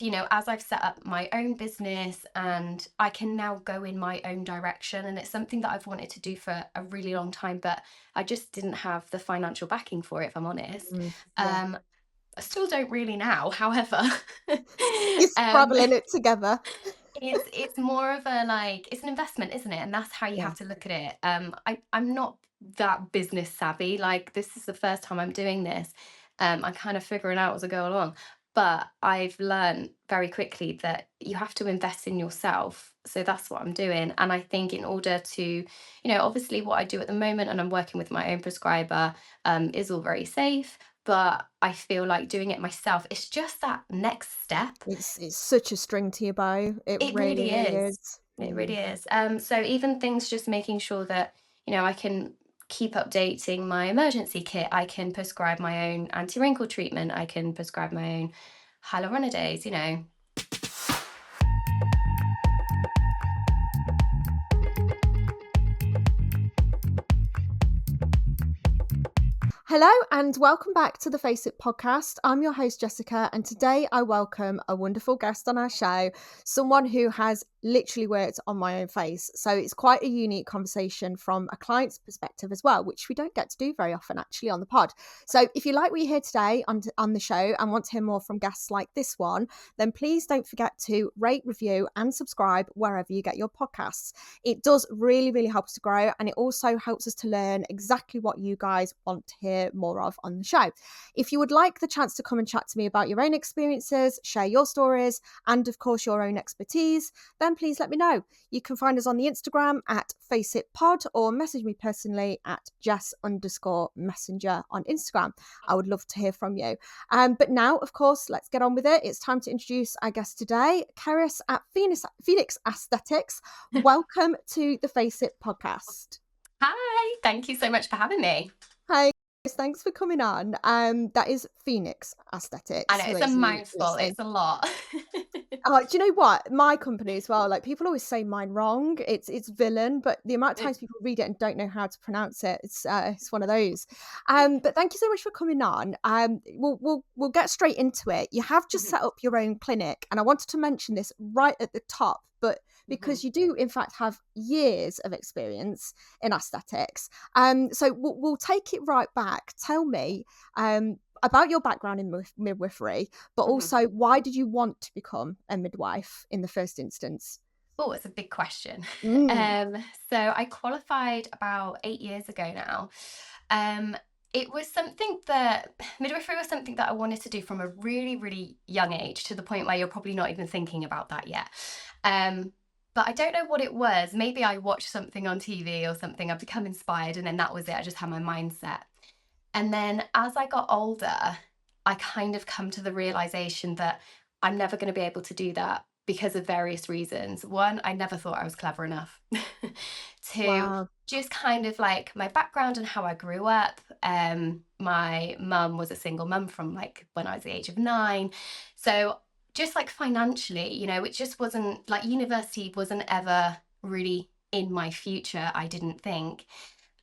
as I've set up my own business and I can now go in my own direction, and it's something that I've wanted to do for a really long time, but I just didn't have the financial backing for it, if I'm honest. Yeah. Um, I still don't really now, however, You're um, scrabbling it together. it's more of a like it's an investment, isn't it? And that's how you Yeah. have to look at it. I'm not that business savvy. Like this is the first time I'm doing this. I'm kind of figuring out as I go along. But I've learned very quickly that you have to invest in yourself. So that's what I'm doing. And I think in order to, obviously what I do at the moment, and I'm working with my own prescriber, is all very safe. But I feel like doing it myself, it's just that next step. It's such a string to your bow. It It really, really really is. is. It really is. So even things just making sure that, I can keep updating my emergency kit. I can prescribe my own anti-wrinkle treatment. I can prescribe my own hyaluronidase. Hello and welcome back to the Face It podcast. I'm your host, Jessica, and today I welcome a wonderful guest on our show, someone who has literally worked on my own face. So it's quite a unique conversation from a client's perspective as well, which we don't get to do very often actually on the pod. So if you like what you hear today on the show and want to hear more from guests like this one, then please don't forget to rate, review, and subscribe wherever you get your podcasts. It does really, really help us to grow, and it also helps us to learn exactly what you guys want to hear more of on the show. If you would like the chance to come and chat to me about your own experiences, share your stories, and of course your own expertise, then please let me know. You can find us on the Instagram at FaceItPod or message me personally at Jess_messenger on Instagram. I would love to hear from you. But now, of course, let's get on with it. It's time to introduce our guest today, Cerys at Phoenix Aesthetics. Welcome to the Face It podcast. Hi, thank you so much for having me. Hi, thanks for coming on. That is Phoenix I Aesthetics, know for it's a those of you mouthful, listening. it's a lot. Oh, do you know what? My company as well, like people always say mine wrong. It's villain, but the amount of times people read it and don't know how to pronounce it, it's one of those. But thank you so much for coming on. We'll get straight into it. You have just Mhm, set up your own clinic, and I wanted to mention this right at the top, but mhm. because you do in fact have years of experience in aesthetics. So we'll take it right back. Tell me about your background in midwifery, but Mhm. also why did you want to become a midwife in the first instance? Oh, it's a big question. Mm, Um, so I qualified about 8 years ago now. Um, it was something that midwifery was something that I wanted to do from a really, really young age, to the point where you're probably not even thinking about that yet. But I don't know what it was. Maybe I watched something on TV or something. I've become inspired, and then that was it. I just had my mindset. And then as I got older, I kind of come to the realization that I'm never going to be able to do that because of various reasons. One, I never thought I was clever enough. Two, wow. just kind of like my background and how I grew up. My mum was a single mum from like when I was the age of 9. So just like financially, it just wasn't like university wasn't ever really in my future, I didn't think.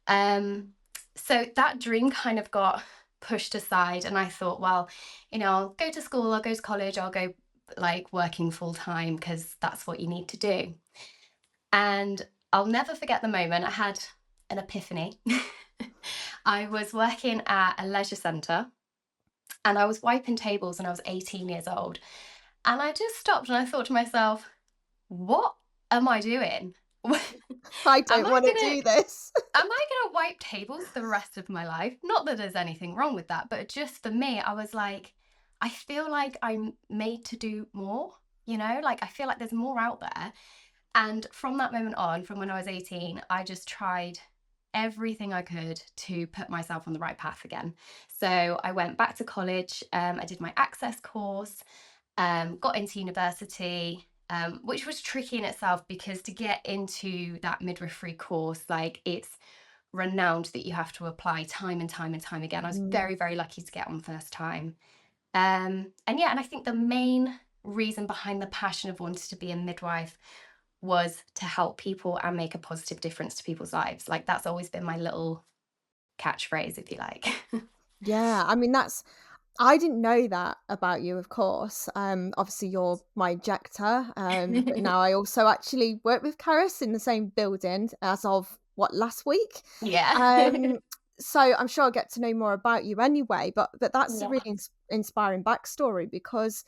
Um, so that dream kind of got pushed aside, and I thought, well, I'll go to school, I'll go to college, I'll go like working full time because that's what you need to do. And I'll never forget the moment I had an epiphany. I was working at a leisure centre and I was wiping tables and I was 18 years old. And I just stopped and I thought to myself, what am I doing? I Am don't I want to gonna do this. Am I gonna wipe tables the rest of my life? Not that there's anything wrong with that, but just for me, I was like, I feel like I'm made to do more, like I feel like there's more out there. And from that moment on, from when I was 18, I just tried everything I could to put myself on the right path again. So I went back to college, I did my access course, got into university, which was tricky in itself because to get into that midwifery course, like it's renowned that you have to apply time and time and time again. I was Mm, very, very lucky to get on first time. And yeah, and I think the main reason behind the passion of wanting to be a midwife was to help people and make a positive difference to people's lives. Like that's always been my little catchphrase, if you like. yeah, I mean I didn't know that about you, of course. Obviously you're my injector, but now I also actually work with Cerys in the same building as of what, last week? Yeah. Um, so I'm sure I'll get to know more about you anyway, but that's a Yeah. really inspiring backstory because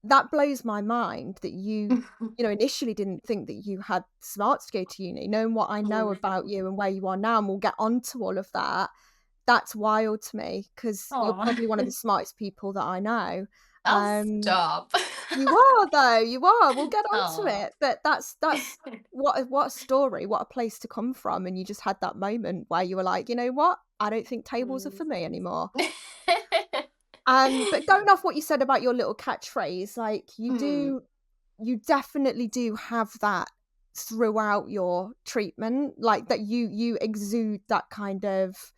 that blows my mind that you know, initially didn't think that you had smarts to go to uni. Knowing what I know Mm. about you and where you are now, and we'll get onto all of that, that's wild to me because 'cause you're Aw. probably one of the smartest people that I know. Oh, Um, stop. you are though, you are. We'll get onto Aw. it, but that's what a story, what a place to come from, and you just had that moment where you were like, "You know what? I don't think tables are Mm. for me anymore." But going off what you said about your little catchphrase, like, Mm. you definitely do have that throughout your treatment, like, that you exude that kind of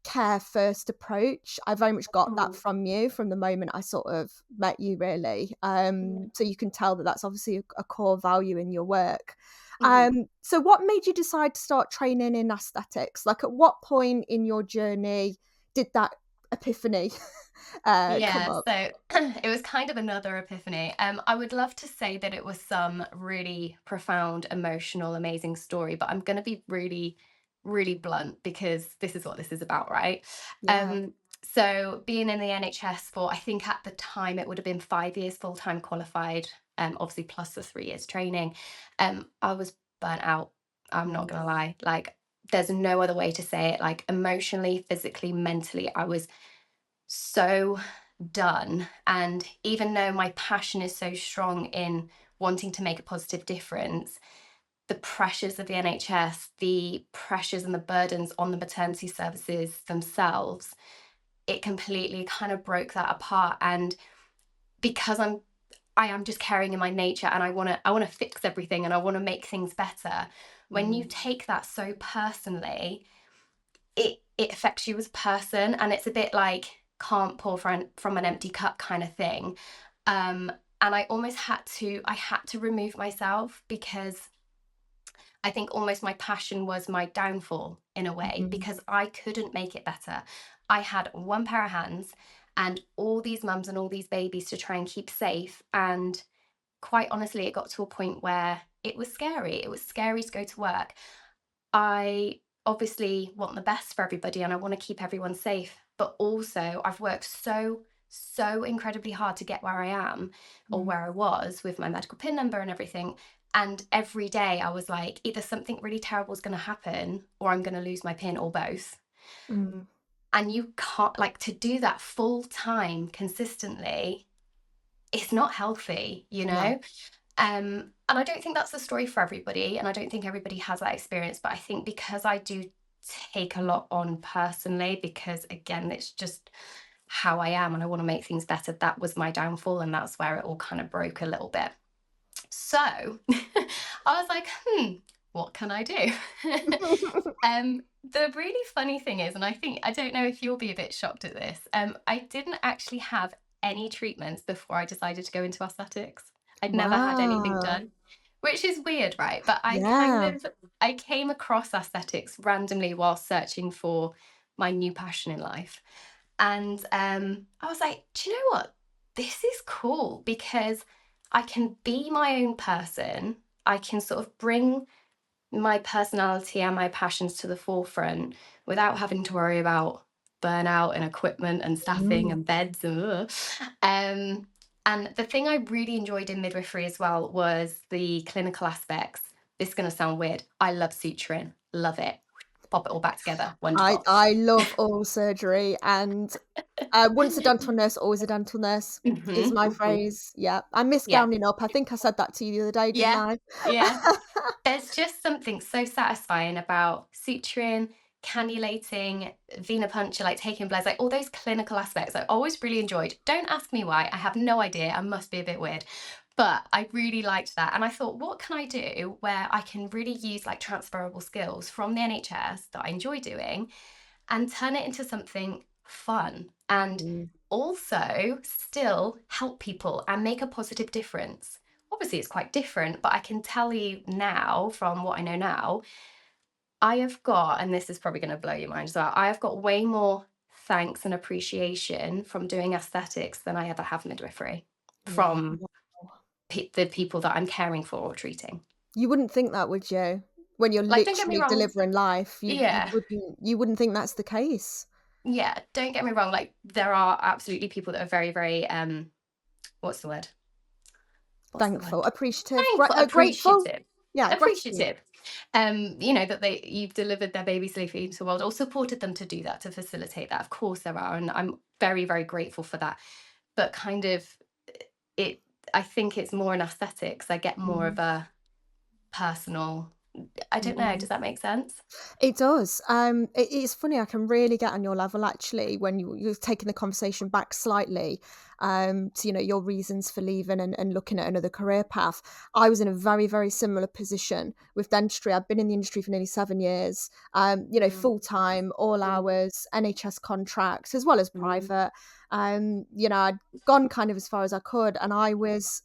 care first approach. I very much got that Mm. from you from the moment I sort of met you, really. Yeah. So you can tell that that's obviously a core value in your work. Mhm. So what made you decide to start training in aesthetics? Like, at what point in your journey did that epiphany come Yeah, up? so it was kind of another epiphany. I would love to say that it was some really profound, emotional, amazing story, but I'm going to be really, really blunt because this is what this is about, right? Yeah. Um, so being in the NHS for, I think at the time it would have been 5 years full-time qualified, obviously plus the 3 years training. I was burnt out. I'm not Mm, gonna lie. Like, there's no other way to say it. Like emotionally, physically, mentally, I was so done. And even though my passion is so strong in wanting to make a positive difference, the pressures of the NHS, the pressures and the burdens on the maternity services themselves, it completely kind of broke that apart. And because I am just caring in my nature and I want to fix everything and I want to make things better. When you mm, take that so personally, it affects you as a person, and it's a bit like can't pour from an empty cup kind of thing. um and I had to remove myself because I think almost my passion was my downfall in a way, mhm, because I couldn't make it better. I had one pair of hands and all these mums and all these babies to try and keep safe, and quite honestly it got to a point where it was scary to go to work. I obviously want the best for everybody and I want to keep everyone safe, but also I've worked so incredibly hard to get where I am, or mm, where I was with my medical PIN number and everything. And every day I was like, either something really terrible is going to happen or I'm going to lose my PIN, or both. mm. And you can't, like, to do that full time consistently, it's not healthy, you No. know? And I don't think that's the story for everybody, and I don't think everybody has that experience. But I think because I do take a lot on personally, because again, it's just how I am and I want to make things better, that was my downfall, and that's where it all kind of broke a little bit. So I was like, what can I do? The really funny thing is, and I don't know if you'll be a bit shocked at this, I didn't actually have any treatments before I decided to go into aesthetics. I'd never had anything Wow. done, which is weird, right? But Yeah. I came across aesthetics randomly while searching for my new passion in life. And I was like, do you know what? This is cool because I can be my own person. I can sort of bring my personality and my passions to the forefront without having to worry about burnout and equipment and staffing Mm. and beds. Um, and the thing I really enjoyed in midwifery as well was the clinical aspects. This is going to sound weird. I love suturing, love it. Pop it all back together. Wonderful. I love oral surgery, and once a dental nurse, always a dental nurse is Mhm, my mhm. phrase. Yeah. I miss Yeah, gowning up. I think I said that to you the other day, didn't yeah, I? yeah. There's just something so satisfying about suturing, cannulating, venipuncture, like taking bloods, like all those clinical aspects I always really enjoyed. Don't ask me why. I have no idea. I must be a bit weird. But I really liked that. And I thought, what can I do where I can really use like transferable skills from the NHS that I enjoy doing and turn it into something fun and Mm, also still help people and make a positive difference. Obviously, it's quite different, but I can tell you now from what I know now, I have got, and this is probably going to blow your mind as well, I have got way more thanks and appreciation from doing aesthetics than I ever have midwifery Yeah. from the people that I'm caring for or treating. You wouldn't think that, would you? When you're Like, don't get me literally wrong. delivering life, Yeah. you wouldn't think that's the case. Yeah. Don't get me wrong. Like, there are absolutely people that are very, very, what's the word? What's the word? Thankful, appreciative, Thankful, grateful. appreciative. Yeah, gratitude. Appreciative. That you've delivered their baby safely into the world or supported them to do that, to facilitate that. Of course there are, and I'm very, very grateful for that. But kind of it I think it's more in aesthetics. I get more Mm, of a personal. I don't know, mm. does that make sense? It does. It's funny. I can really get on your level actually when you're taking the conversation back slightly to your reasons for leaving and looking at another career path. I was in a very very similar position with dentistry. I've been in the industry for nearly 7 years. Mm, Full time, all mm, hours, NHS contracts as well as mm, private. I'd gone kind of as far as I could, and I was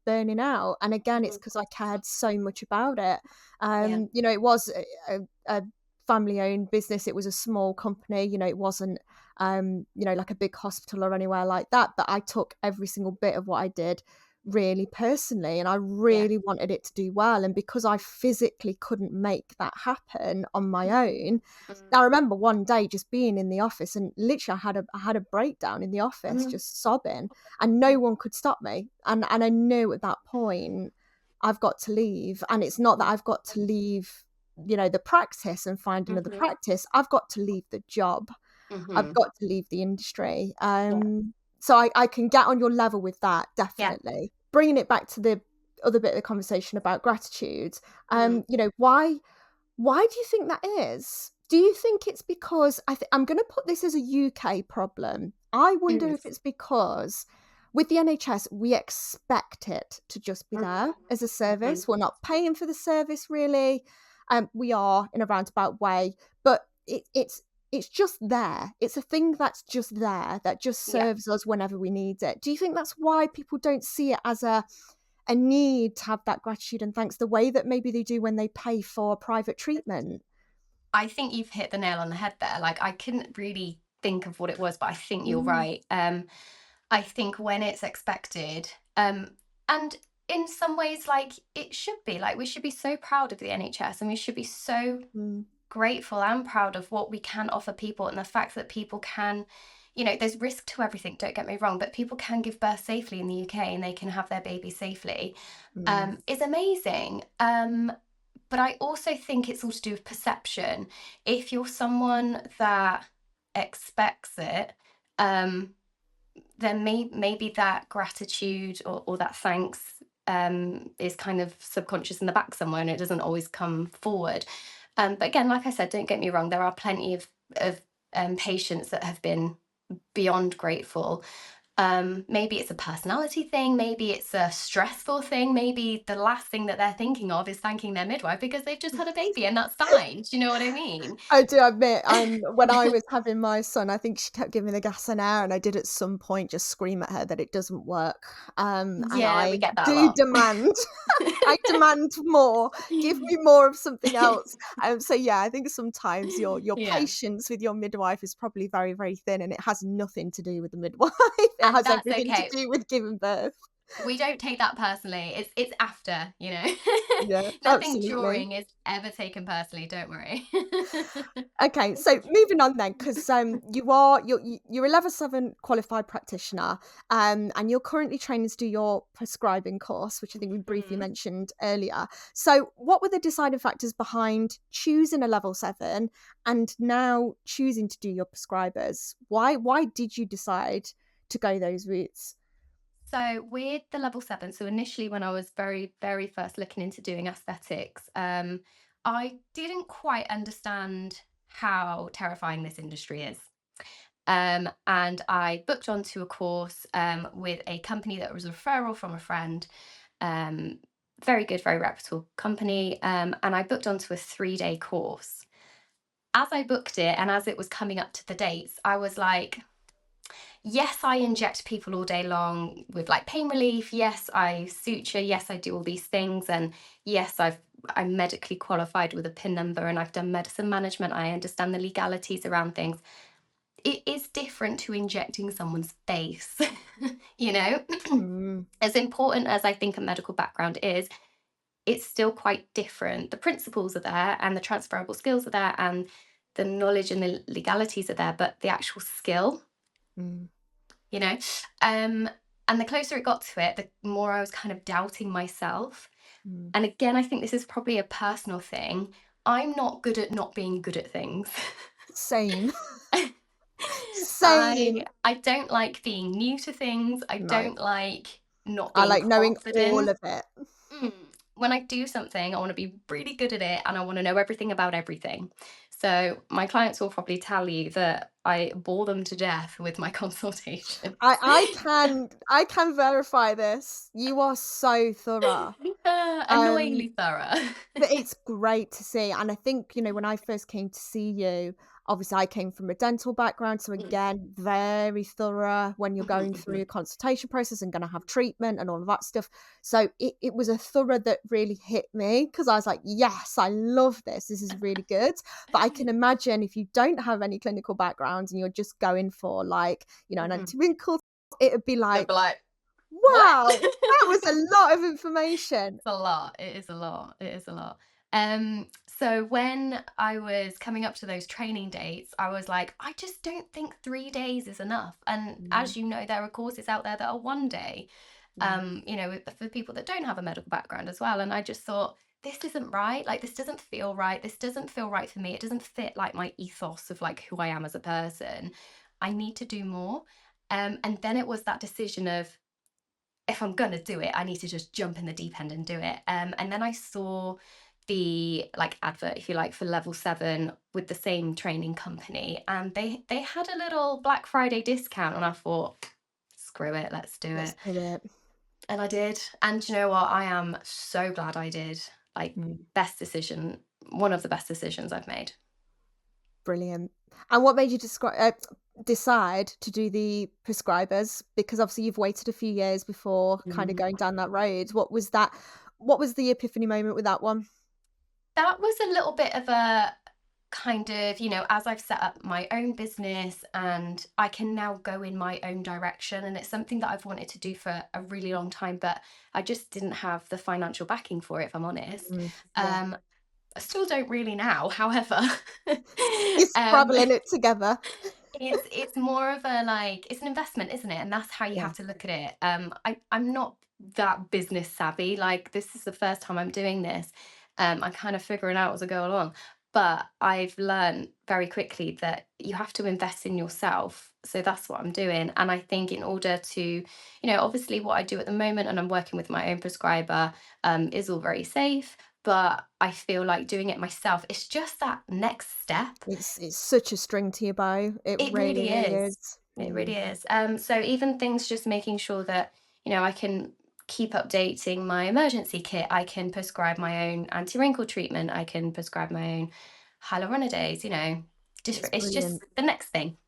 burning out. And again, it's mm. because I cared so much about it. Yeah. It was a family owned business. It was a small company. It wasn't, like a big hospital or anywhere like that. But I took every single bit of what I did really personally, and I Yeah. really wanted it to do well. And because I physically couldn't make that happen on my own, Mm, I remember one day just being in the office and literally I had a breakdown in the office, mm, just sobbing, and no one could stop me. And I knew at that point I've got to leave. And it's not that I've got to leave, the practice and find another mhm, practice. I've got to leave the job. I've mhm. got to leave the industry. Yeah. So I can get on your level with that, Yeah. definitely. Bringing it back to the other bit of the conversation about gratitude, Mm. why do you think that is? Do you think it's because I'm going to put this as a UK problem? I wonder Mm. if it's because with the NHS, we expect it to just be there Mhm, as a mhm. service. We're not paying for the service really. We are in a roundabout way, but it's just there. It's a thing that's just there that just Yeah. serves us whenever we need it. Do you think that's why people don't see it as a need to have that gratitude and thanks the way that maybe they do when they pay for private treatment? I think you've hit the nail on the head there. Like, I couldn't really think of what it was, but I think you're Mm, right. I think when it's expected, and in some ways, like, it should be, like, we should be so proud of the NHS and we should be so mm, grateful and proud of what we can offer people and the fact that people can, there's risk to everything, don't get me wrong, but people can give birth safely in the UK and they can have their baby safely, mm, is amazing. But I also think it's all to do with perception. If you're someone that expects it, um, then maybe that gratitude or that thanks is kind of subconscious in the back somewhere and it doesn't always come forward. But again, like I said, don't get me wrong, there are plenty of patients that have been beyond grateful. Maybe it's a personality thing, maybe it's a stressful thing, maybe the last thing that they're thinking of is thanking their midwife because they've just had a baby and that's fine. Do you know what I mean? I do admit, when I was having my son, I think she kept giving me the gas and air, and I did at some point just scream at her that it doesn't work. And Yeah, we I get that a do lot. demand, I demand more. Give me more of something else. So yeah, I think sometimes your Yeah, patience with your midwife is probably very, very thin, and it has nothing to do with the midwife. It and has that's everything to okay. do with giving birth. We don't take that personally. It's after, Yeah, Nothing absolutely. during is ever taken personally, don't worry. Okay, so moving on then, because you're a level 7 qualified practitioner, and you're currently training to do your prescribing course, which I think we briefly Mm. mentioned earlier. So, what were the deciding factors behind choosing a level 7 and now choosing to do your prescribers? Why did you decide to go those routes? So with the level 7, so initially when I was very, very first looking into doing aesthetics, I didn't quite understand how terrifying this industry is. And I booked onto a course with a company that was a referral from a friend. Um, Very good, very reputable company. And I booked onto a 3-day course. As I booked it and as it was coming up to the dates, I was like, yes, I inject people all day long with like pain relief. Yes, I suture. Yes, I do all these things. And yes, I'm medically qualified with a PIN number and I've done medicine management. I understand the legalities around things. it is different to injecting someone's face, you know? Mm, As important as I think a medical background is, it's still quite different. The principles are there and the transferable skills are there and the knowledge and the legalities are there, but the actual skill, mm, you know? Um, and the closer it got to it, the more I was kind of doubting myself. mm. And again, I think this is probably a personal thing. I'm not good at not being good at things. Same. I Same. I don't like being new to things. I No, don't like not I being like knowing all confident. of it. Mm. When I do something, I want to be really good at it and I want to know everything about everything. So my clients will probably tell you that I bore them to death with my consultations. I can verify this. You are so thorough. Um, Annoyingly thorough. but it's great to see, and I think, when I first came to see you, obviously I came from a dental background, so Mm. again, very thorough when you're Mhm, going through mhm. a consultation process and gonna have treatment and all of that stuff. So it was a thorough that really hit me because I was like, "Yes, I love this. This is really good." But I can imagine if you don't have any clinical background and you're just going for, like, an Mhm. anti-wrinkle, it would be They'll like, be like, what? "Wow, that was a lot of information." It's a lot. It is a lot. It is a lot. So when I was coming up to those training dates, I was like, I just don't think 3 days is enough. And Mm, as you know, there are courses out there that are 1 day, yeah, for people that don't have a medical background as well. And I just thought, this isn't right. Like, this doesn't feel right. This doesn't feel right for me. It doesn't fit like my ethos of like who I am as a person. I need to do more. And then it was that decision of, if I'm gonna do it, I need to just jump in the deep end and do it. And then I saw the like advert, if you like, for level 7 with the same training company, and they had a little Black Friday discount, and I thought, screw it, let's do let's it. do it. And I did. And you know what? I am so glad I did. Like, Mm. best decision, one of the best decisions I've made. Brilliant. And what made you decide to do the prescribers? Because obviously you've waited a few years before kind of Mhm. going down that road. What was the epiphany moment with that one? That was a little bit of a kind of, as I've set up my own business and I can now go in my own direction. And it's something that I've wanted to do for a really long time, but I just didn't have the financial backing for it, if I'm honest. Mm, yeah. Um, I still don't really now, however. You're um, scrabbling it together. it's more of a like, it's an investment, isn't it? And that's how you Yeah. have to look at it. I'm not that business savvy. Like, this is the first time I'm doing this. I'm kind of figuring out as I go along. But I've learned very quickly that you have to invest in yourself. So that's what I'm doing. And I think in order to, obviously what I do at the moment, and I'm working with my own prescriber, is all very safe. But I feel like doing it myself, it's just that next step. It's such a string to your bow. It It really, really really is. is. It Mm. really is. So even things just making sure that, I can keep updating my emergency kit. I can prescribe my own anti-wrinkle treatment. I can prescribe my own hyaluronidase, It's it's just brilliant. the next thing.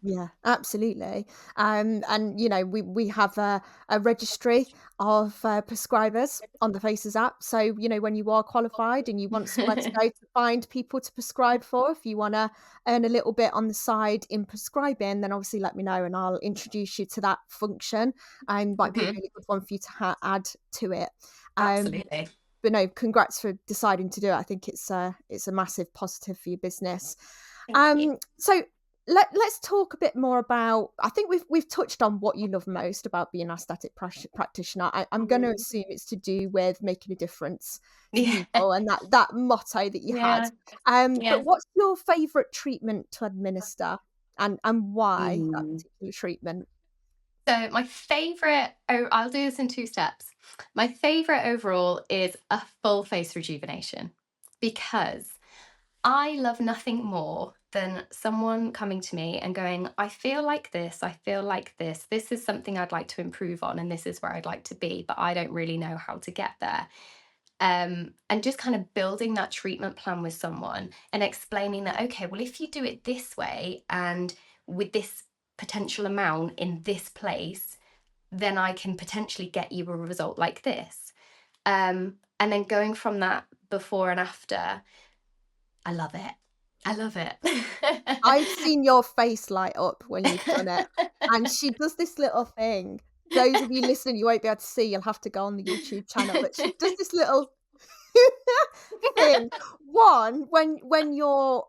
Yeah, absolutely. And we have a registry of prescribers on the Faces app. So when you are qualified and you want somewhere to go to find people to prescribe for, if you want to earn a little bit on the side in prescribing, then obviously let me know and I'll introduce you to that function. And might be a Mhm. really good one for you to add to it. Um, Absolutely. but no, congrats for deciding to do it. I think it's a massive positive for your business. Thank you. So let's talk a bit more about. I think we've touched on what you love most about being an aesthetic practitioner. I'm going to Mhm. assume it's to do with making a difference to Yeah. people and that motto that you had. Yeah. But Yeah. what's your favourite treatment to administer, and why that Mm. particular treatment? So my favorite, I'll do this in 2 steps. My favorite overall is a full face rejuvenation because I love nothing more than someone coming to me and going, I feel like this, I feel like this. This is something I'd like to improve on, and this is where I'd like to be, but I don't really know how to get there. And just kind of building that treatment plan with someone and explaining that, okay, well, if you do it this way and with this potential amount in this place, then I can potentially get you a result like this. And then going from that before and after, I love it. I love it. I've seen your face light up when you've done it, and she does this little thing. Those of you listening, you won't be able to see, you'll have to go on the YouTube channel, but she does this little thing. One, when you're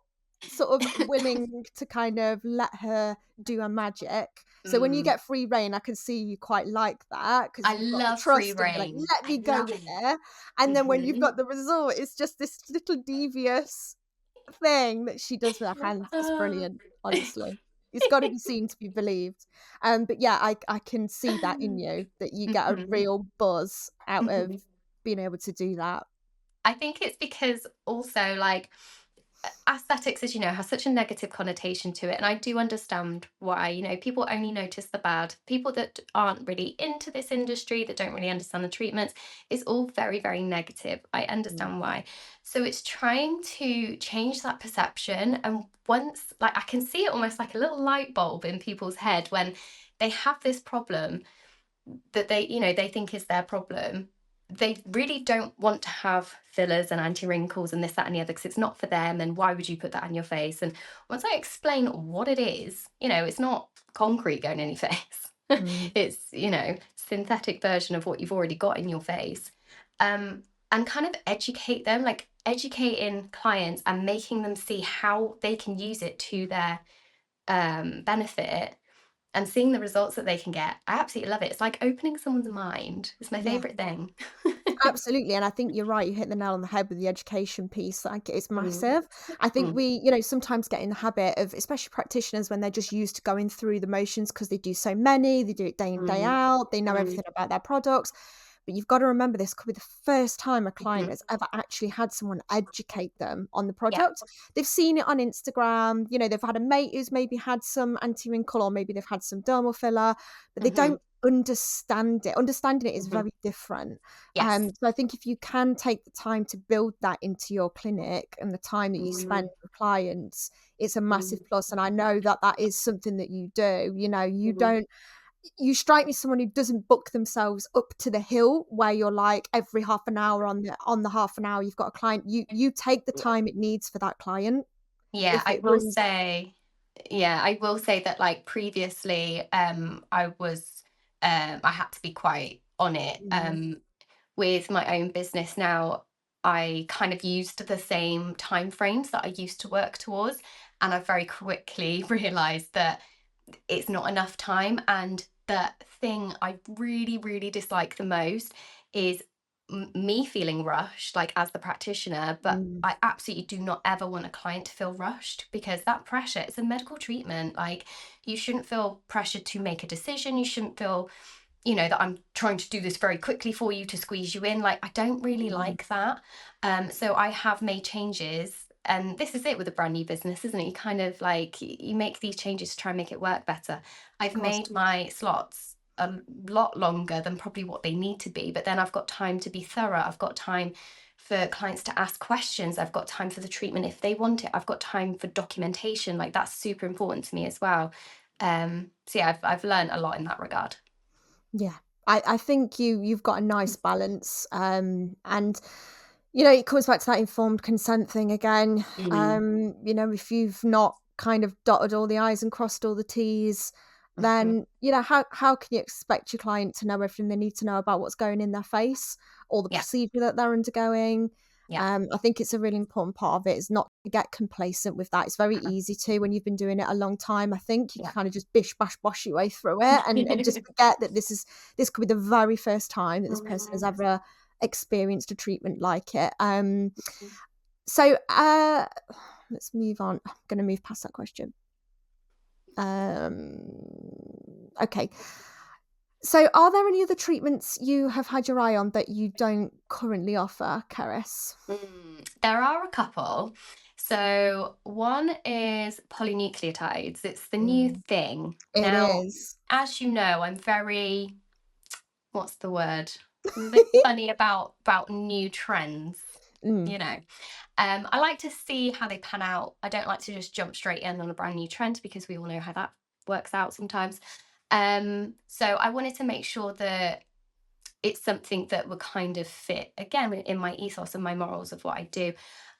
sort of willing to kind of let her do her magic. So when you Mm, get free rein, I can see you quite like that because I you've got the love free trust and you're like, reign. "Let I me go love it. here." And then when you've Mhm. got the result, it's just this little devious thing that she does with her hands. It's brilliant, honestly. It's gotta be seen to be believed. But yeah, I can see that in you, that you get a Mhm, real buzz out of mhm. being able to do that. I think it's because also, like, aesthetics, as you know, has such a negative connotation to it. And I do understand why, people only notice the bad. People that aren't really into this industry, that don't really understand the treatments, it's all very, very negative. I Mm. understand why. So it's trying to change that perception. And once, like, I can see it almost like a little light bulb in people's head when they have this problem that they think is their problem. They really don't want to have fillers and anti-wrinkles and this, that, and the other because it's not for them. And why would you put that on your face? And once I explain what it is, it's not concrete going in your face. Mm. It's, synthetic version of what you've already got in your face. And kind of educate them, like educating clients and making them see how they can use it to their benefit and seeing the results that they can get. I absolutely love it. It's like opening someone's mind. It's my Yeah, favorite thing. absolutely, and I think you're right, you hit the nail on the head with the education piece, like, it's Mm, massive. I think mm, we, sometimes get in the habit of, especially practitioners, when they're just used to going through the motions because they do so many, they do it day in, day mm, out, they know mm, everything about their products. But you've got to remember, this could be the first time a client mhm. has ever actually had someone educate them on the Yeah. product. They've seen it on Instagram, they've had a mate who's maybe had some anti-wrinkle, or maybe they've had some dermal filler, but they Hmm. don't understand it. Understanding it is Hmm. very different. Yes. So I think if you can take the time to build that into your clinic and the time that you spend Mm, with clients, it's a massive mm, plus. And I know that that is something that you do. You mhm. don't, you strike me as someone who doesn't book themselves up to the hill where you're like every half an hour on the half an hour you've got a client. You take the time it needs for that client. Yeah, If it runs. I will say that, like, previously, I had to be quite on it. Mm, With my own business now, I kind of used the same time frames that I used to work towards, and I very quickly realized that it's not enough time. And the thing I really, really dislike the most is me feeling rushed, like as the practitioner. But mm, I absolutely do not ever want a client to feel rushed because that pressure, it's a medical treatment. Like, you shouldn't feel pressured to make a decision. You shouldn't feel, that I'm trying to do this very quickly for you to squeeze you in. Like, I don't really mm. like that. So I have made changes. And this is it with a brand new business, isn't it? You kind of like, you make these changes to try and make it work better. Of I've course. made my slots a lot longer than probably what they need to be, but then I've got time to be thorough. I've got time for clients to ask questions. I've got time for the treatment if they want it. I've got time for documentation. Like, that's super important to me as well. So yeah, I've learned a lot in that regard. Yeah. I think you've got a nice balance. And it comes back to that informed consent thing again. Mm, If you've not kind of dotted all the I's and crossed all the T's, mhm. then how can you expect your client to know everything they need to know about what's going in their face, or the Yeah, procedure that they're undergoing? yeah, I think it's a really important part of it is not to get complacent with that. It's very uh-huh, easy to, when you've been doing it a long time. I think you can yeah. kind of just bish bash bosh your way through it, and just forget that this could be the very first time that this person has Mhm, ever experienced a treatment like it. So let's move on. I'm going to move past that question. Okay. So, are there any other treatments you have had your eye on that you don't currently offer, Cerys? There are a couple. So one is polynucleotides. It's the new Mm, thing. it Now, is. as you know, I'm very, what's the word? I'm a bit funny about new trends, Mm, you know. I like to see how they pan out. I don't like to just jump straight in on a brand new trend because we all know how that works out sometimes. So I wanted to make sure that it's something that would kind of fit again in my ethos and my morals of what I do.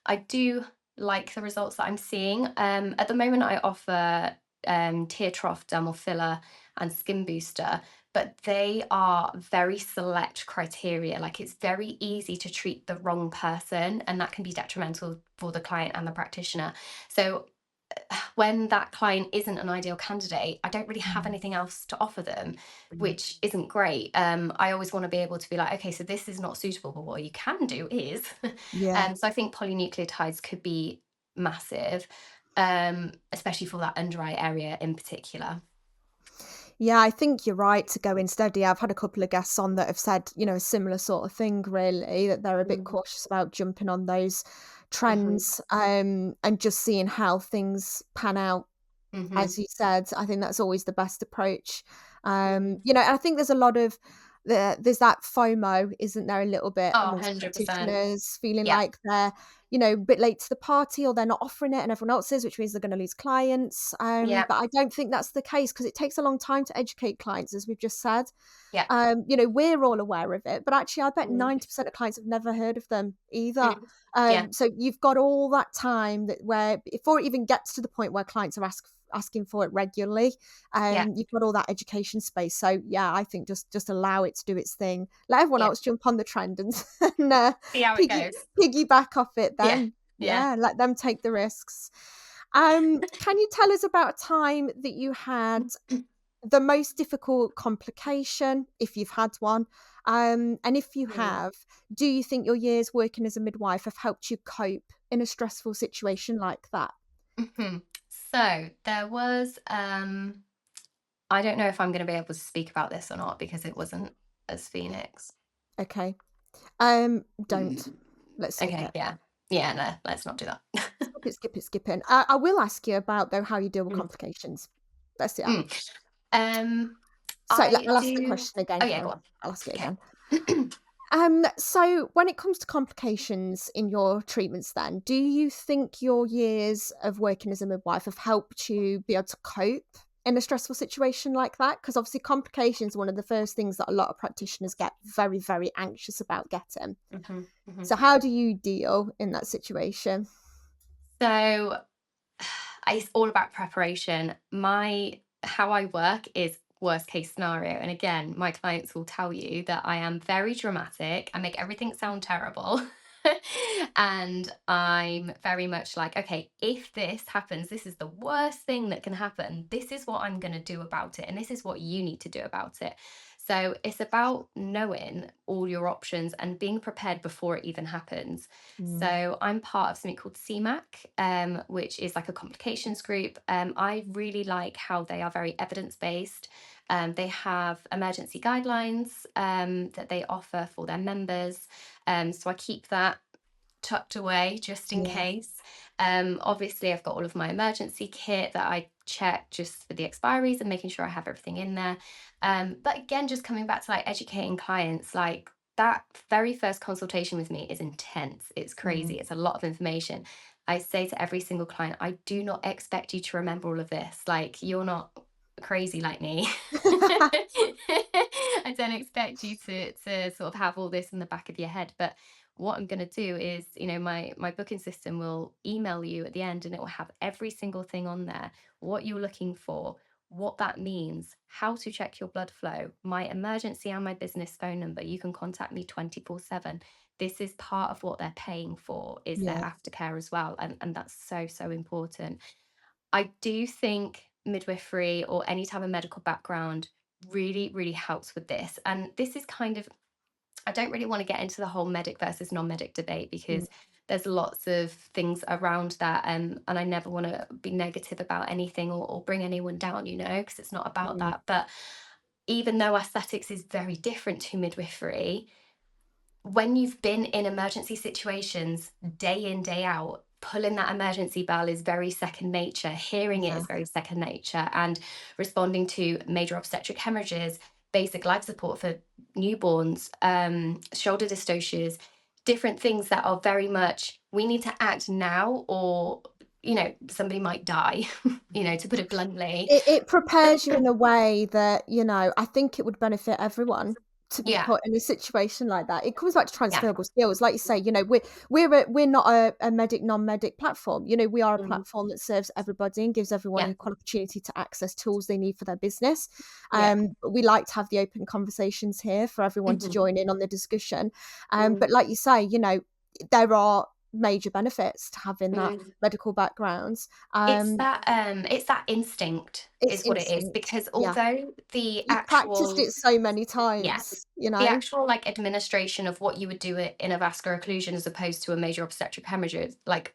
I do like the results that I'm seeing. At the moment, I offer tear trough, dermal filler, and skin booster, but they are very select criteria. Like it's very easy to treat the wrong person, and that can be detrimental for the client and the practitioner. So when that client isn't an ideal candidate, I don't really have Mm. anything else to offer them, Brilliant. which isn't great. I always want to be able to be like, okay, so this is not suitable, but what you can do is. Yeah. So I think polynucleotides could be massive, especially for that under eye area in particular. Yeah, I think you're right to go in steady. I've had a couple of guests on that have said, a similar sort of thing, really, that they're a bit Mm-hmm. cautious about jumping on those Mm-hmm. trends, and just seeing how things pan out. Mm-hmm. As you said, I think that's always the best approach. Mm-hmm. And I think there's a lot of there's that FOMO, isn't there, a little bit Oh, amongst 100%. practitioners feeling Yeah. like they're, a bit late to the party or they're not offering it and everyone else is, which means they're going to lose clients. Yeah. But I don't think that's the case because it takes a long time to educate clients, as we've just said. Yeah. We're all aware of it, but actually, I bet Mm-hmm. 90% of clients have never heard of them either. Mm-hmm. Yeah. So you've got all that time that where before it even gets to the point where clients are asking for it regularly, Yeah. you've got all that education space. So yeah, I think just allow it to do its thing. Let everyone Yeah. else jump on the trend and, and See how it goes. piggyback off it. Yeah. Then Yeah. yeah, let them take the risks. Can you tell us about a time that you had the most difficult complication, if you've had one? And if you Mm. have, do you think your years working as a midwife have helped you cope in a stressful situation like that? Mhm. So there was, I don't know if I'm going to be able to speak about this or not because it wasn't as Phoenix. Okay. Don't. Let's skip Okay, it. yeah. Yeah, no, let's not do that. Skip it, skip it, skip it. I will ask you about, though, how you deal with Mm, complications. Let's do that. mm. Um, So I I'll ask the do. question again. Oh yeah, go Sorry. on. I'll ask it Okay. again. So when it comes to complications in your treatments then, do you think your years of working as a midwife have helped you be able to cope in a stressful situation like that? Because obviously complications are one of the first things that a lot of practitioners get very, very anxious about getting. Mhm, mhm. So how do you deal in that situation? So it's all about preparation. My how I work is worst case scenario. And again, my clients will tell you that I am very dramatic. I make everything sound terrible. And I'm very much like, okay, if this happens, this is the worst thing that can happen. This is what I'm going to do about it. And this is what you need to do about it. So it's about knowing all your options and being prepared before it even happens. Mm, So I'm part of something called CMAC, which is like a complications group. I really like how they are very evidence based. They have emergency guidelines that they offer for their members. So I keep that tucked away just in yeah, case. Obviously, I've got all of my emergency kit that I check just for the expiries and making sure I have everything in there. But again, just coming back to like educating clients, like that very first consultation with me is intense. It's mm. crazy. It's a lot of information. I say to every single client, I do not expect you to remember all of this. Like, you're not crazy like me. I don't expect you to sort of have all this in the back of your head. But what I'm going to do is, my booking system will email you at the end and it will have every single thing on there, what you're looking for, what that means, how to check your blood flow, my emergency and my business phone number. You can contact me 24/7. This is part of what they're paying for, is their Yeah, aftercare as well. And that's so, so important. I do think midwifery or any type of medical background really, really helps with this. And this is kind of, I don't really want to get into the whole medic versus non-medic debate mm, because there's lots of things around that, and I never want to be negative about anything or bring anyone down, because it's not about mm, that. But even though aesthetics is very different to midwifery, when you've been in emergency situations day in, day out, pulling that emergency bell is very second nature. Hearing it yeah. is very second nature. And responding to major obstetric hemorrhages, basic life support for newborns, shoulder dystocias, different things that are very much, we need to act now or, somebody might die, to put it bluntly. It prepares you in a way that, I think it would benefit everyone to be Yeah. put in a situation like that. It comes back to Yeah. transferable skills. Like you say, we're not a medic, non-medic platform. We are a Mhm. platform that serves everybody and gives everyone Yeah. an equal opportunity to access tools they need for their business. Yeah. But we like to have the open conversations here for everyone to Mhm. join in on the discussion. Mm. But like you say, there are major benefits to having that Mm. medical backgrounds. It's that instinct It's is what it is, instinct. because Yeah. although the You've practiced actual it so many yeah, the times. actual like administration of what you would do it in a vascular occlusion as opposed to a major obstetric hemorrhage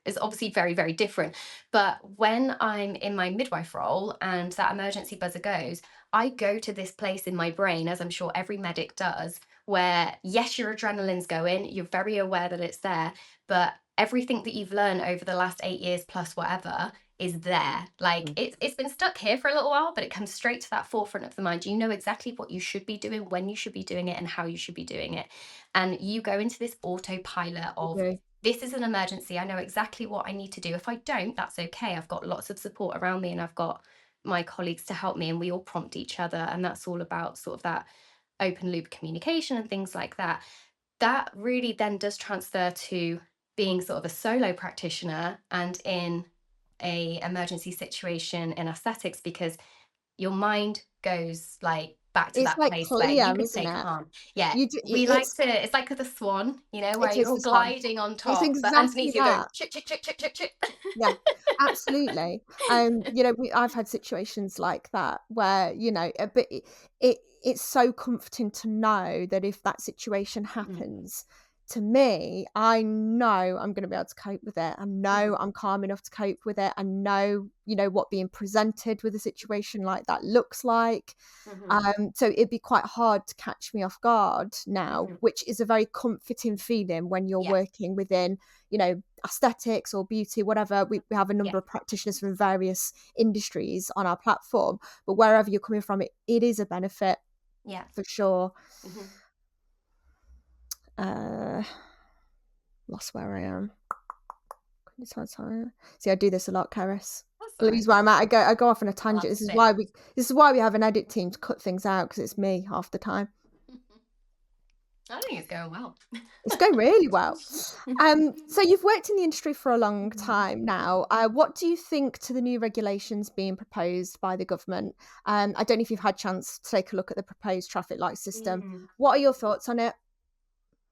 is obviously very, very different. But when I'm in my midwife role and that emergency buzzer goes, I go to this place in my brain, as I'm sure every medic does, where yes, your adrenaline's going, you're very aware that it's there, but everything that you've learned over the last 8 years plus whatever is there. Like Mm. it's been stuck here for a little while, but it comes straight to that forefront of the mind. You know exactly what you should be doing, when you should be doing it, and how you should be doing it. And you go into this autopilot You of, do. this is an emergency. I know exactly what I need to do. If I don't, that's okay. I've got lots of support around me and I've got my colleagues to help me, and we all prompt each other. And that's all about sort of that open loop communication and things like that. That really then does transfer to being sort of a solo practitioner and in a emergency situation in aesthetics, because your mind goes like back to It's that like place where you clear, can isn't stay it? calm. Yeah, You do we like it's to, it's like the swan, where it is you're this one. gliding on It's top, but exactly underneath you're going that. chip, chip, chip, chip, chip, chip. Yeah, absolutely. I've had situations like that where, but it's so comforting to know that if that situation Mm, happens to me, I know I'm going to be able to cope with it. I know mhm, I'm calm enough to cope with it. I know, what being presented with a situation like that looks like. mhm, So it'd be quite hard to catch me off guard now, mhm. which is a very comforting feeling when you're Yeah, working within, aesthetics or beauty, whatever. We have a yeah, number of practitioners from various industries on our platform, but wherever you're coming from, it is a benefit yeah. for sure. Mhm. Uh, Lost where I am. See, I do this a lot, Cerys. That's all right. Lose where I'm at. I go off on a I tangent. love This is spit. why we have an edit team to cut things out because it's me half the time. I think it's going well. It's going really well. So you've worked in the industry for a long time now. What do you think to the new regulations being proposed by the government? I don't know if you've had a chance to take a look at the proposed traffic light system. Mm. What are your thoughts on it?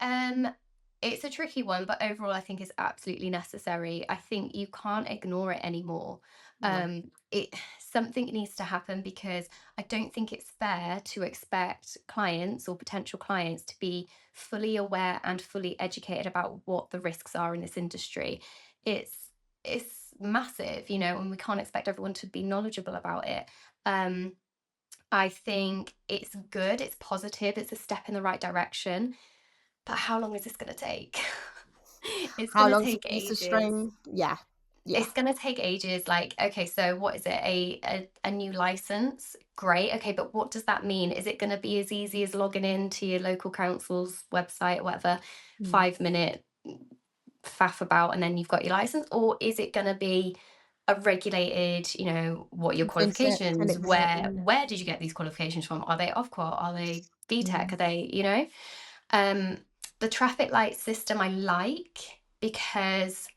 Um, it's a tricky one, but overall, I think it's absolutely necessary. I think you can't ignore it anymore. No. It Something needs to happen, because I don't think it's fair to expect clients or potential clients to be fully aware and fully educated about what the risks are in this industry. It's massive, and we can't expect everyone to be knowledgeable about it. Um, I think it's good, it's positive, it's a step in the right direction, but how long is this gonna take? It's How gonna long's a take piece of ages. string? Yeah. Yeah. It's gonna take ages. Like, okay, so what is it? A new license? Great. Okay, but what does that mean? Is it gonna be as easy as logging into your local council's website, whatever, Mm. 5 minute faff about, and then you've got your license? Or is it gonna be a regulated, what are your Doing it, qualifications? clinic visit. Yeah. Where did you get these qualifications from? Are they Ofquat? Are they BTEC? Mm. Are they? Um, the traffic light system I like, because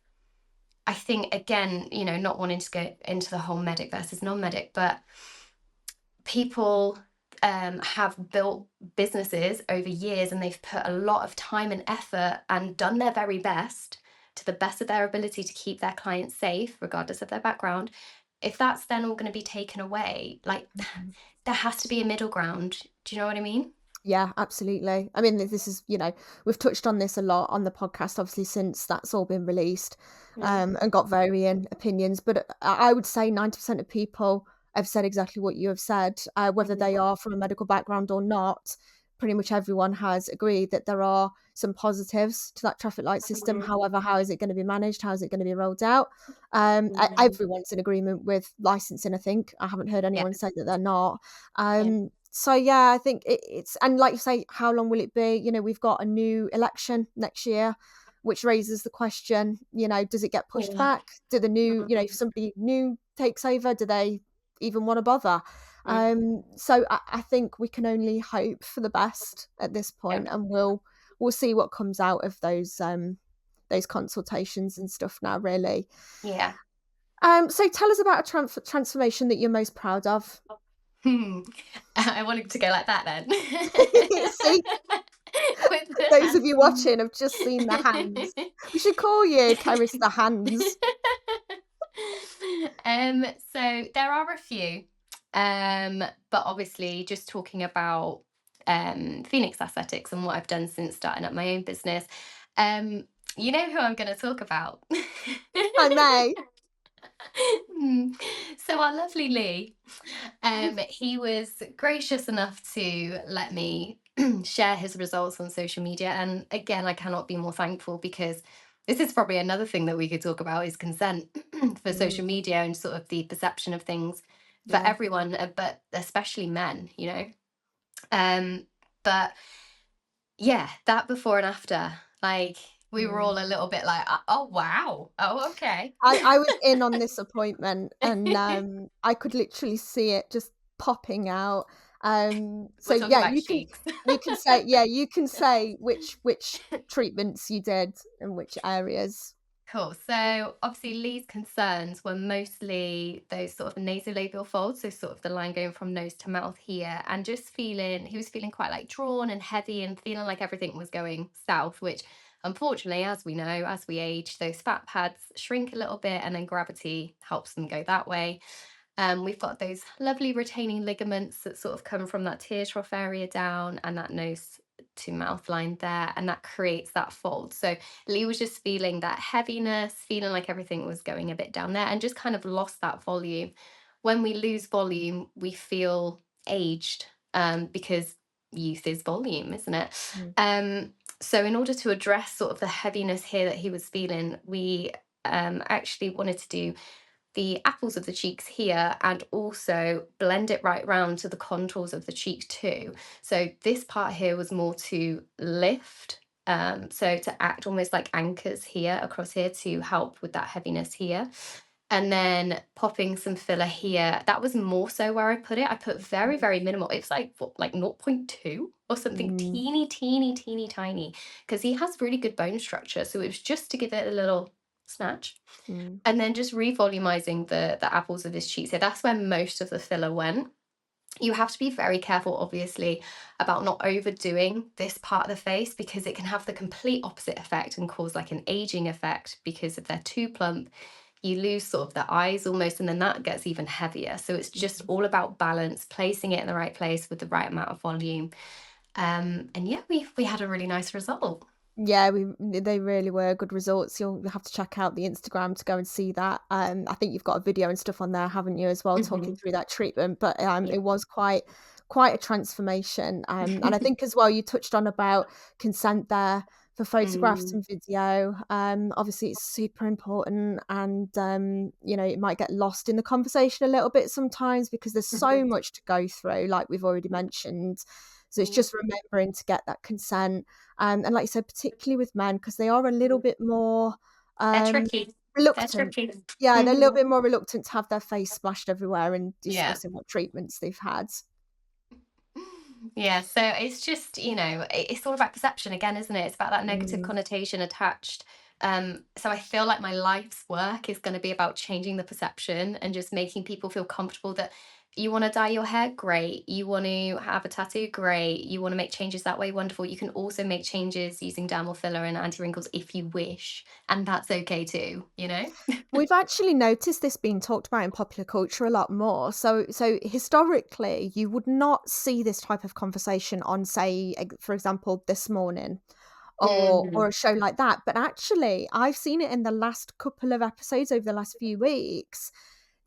I think, again, not wanting to go into the whole medic versus non-medic, but people have built businesses over years, and they've put a lot of time and effort and done their very best to the best of their ability to keep their clients safe, regardless of their background. If that's then all going to be taken away, like, Mhm. there has to be a middle ground. Do you know what I mean? Yeah, absolutely. I mean, this is, we've touched on this a lot on the podcast, obviously, since that's all been released, Mm, and got varying opinions. But I would say 90% of people have said exactly what you have said, whether mhm, they are from a medical background or not. Pretty much everyone has agreed that there are some positives to that traffic light system. mhm, However, how is it going to be managed? How is it going to be rolled out? mhm. Everyone's in agreement with licensing, I think. I haven't heard Yeah, anyone say that they're not. yeah, So yeah, I think it's and like you say, how long will it be? We've got a new election next year, which raises the question, does it get pushed yeah. back? Do the new, if Mhm. somebody new takes over, do they even want to bother? Mm. So I think we can only hope for the best at this Yeah. point, and we'll see what comes out of those consultations and stuff now, really. Yeah. So tell us about a transformation that you're most proud of. Hmm. I wanted to go like that then. See, With the those of hands. you watching have just seen the hands. We should call you Cerys the Hands. Um, so there are a few, but obviously just talking about Phoenix Aesthetics and what I've done since starting up my own business. Um, you know who I'm going to talk about. I may. Hmm. So our lovely Lee, he was gracious enough to let me share his results on social media. And again, I cannot be more thankful, because this is probably another thing that we could talk about, is consent for Mm, social media and sort of the perception of things for yeah. everyone, but especially men, you know. Um, but yeah, that before and after, like, we were Mm. all a little bit like, oh wow, oh okay. I was in on this appointment, and I could literally see it just popping out. So We're talking yeah, about cheeks. you can say, yeah, you can say which treatments you did and which areas. Cool. So obviously Lee's concerns were mostly those sort of nasolabial folds, so sort of the line going from nose to mouth here, and just feeling he was feeling quite like drawn and heavy and feeling like everything was going south, which unfortunately, as we know, as we age, those fat pads shrink a little bit and then gravity helps them go that way. We've got those lovely retaining ligaments that sort of come from that tear trough area down and that nose to mouth line there, and that creates that fold. So Lee was just feeling that heaviness, feeling like everything was going a bit down there, and just kind of lost that volume. When we lose volume, we feel aged, because youth is volume, isn't it? Mm. So, in order to address sort of the heaviness here that he was feeling, we actually wanted to do the apples of the cheeks here and also blend it right round to the contours of the cheek too. So this part here was more to lift, so to act almost like anchors here across here to help with that heaviness here. And then popping some filler here. That was more so where I put it. I put very, very minimal. It's like what, like zero point 0.2 or something Mm, teeny, teeny, teeny, tiny. Because he has really good bone structure. So it was just to give it a little snatch, mm, and then just revolumizing the apples of his cheeks. So that's where most of the filler went. You have to be very careful, obviously, about not overdoing this part of the face, because it can have the complete opposite effect and cause like an aging effect, because if they're too plump, you lose sort of the eyes almost, and then that gets even heavier. So it's just mm. all about balance, placing it in the right place with the right amount of volume. And yeah, we had a really nice result. Yeah, they really were good results. You'll have to check out the Instagram to go and see that. I think you've got a video and stuff on there, haven't you, as well, talking Mhm. through that treatment. But Yeah. it was quite a transformation. And I think as well, you touched on about consent there for photographs Mm, and video. Obviously, it's super important, and it might get lost in the conversation a little bit sometimes because there's so mhm. much to go through, like we've already mentioned. So it's Mm. just remembering to get that consent. And like you said, particularly with men, because they are a little bit more They're um, tricky. They're reluctant. tricky. Yeah, they're a little Mhm. bit more reluctant to have their face splashed everywhere and Yeah. discussing what treatments they've had. Yeah, so it's just, it's all about perception again, isn't it? It's about that negative Mm, connotation attached. So I feel like my life's work is going to be about changing the perception and just making people feel comfortable that you want to dye your hair, great. You want to have a tattoo, great. You want to make changes that way, wonderful. You can also make changes using dermal filler and anti-wrinkles if you wish, and that's okay too, you know? We've actually noticed this being talked about in popular culture a lot more. So historically, you would not see this type of conversation on, say, for example, This Morning or Mhm. a show like that. But actually, I've seen it in the last couple of episodes over the last few weeks.